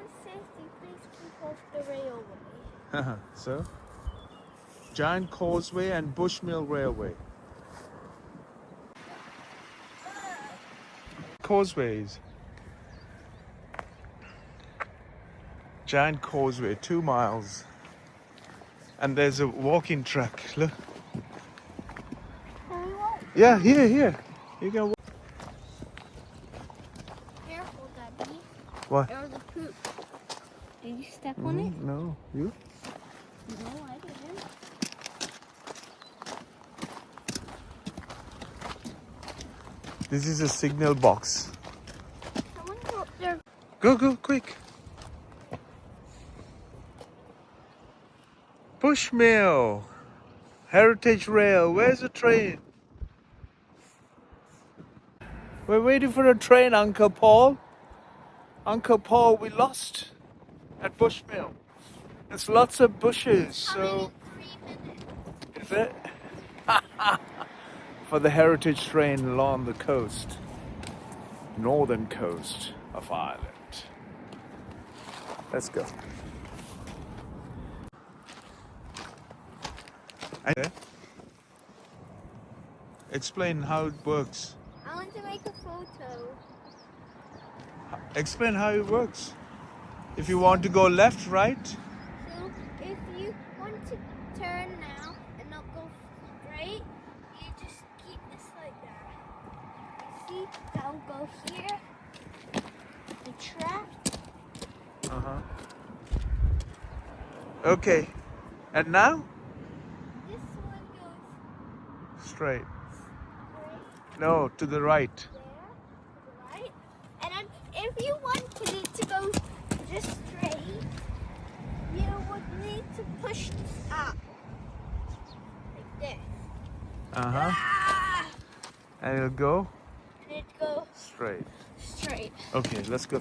everyone's safety, please keep off the railway. So, Giant Causeway and Bushmill Railway. Causeways. Giant Causeway, 2 miles. And there's a walking track. Look. Can we walk? Yeah, here. You can walk. Careful, Daddy. What? There was a poop. Did you step on it? No, you? No, I didn't. This is a signal box. Someone go up there. Go, quick. Bushmill. Heritage Rail. Where's the train? We're waiting for a train, Uncle Paul. Uncle Paul, we lost at Bushmill. There's lots of bushes, so... Is it? For the heritage train along the coast. Northern coast of Ireland. Let's go. Okay. Explain how it works. I want to make a photo. Explain how it works. If you want to go left, right. So, if you want to turn now and not go straight, you just keep this like that. See, that'll go here. The track. Okay. And now? This one goes Straight. straight No, to the right. there, to the right. And then if you wanted it to go just straight, you would need to push this up. Like this. Ah! And it'll go And it go straight. straight. Okay, let's go.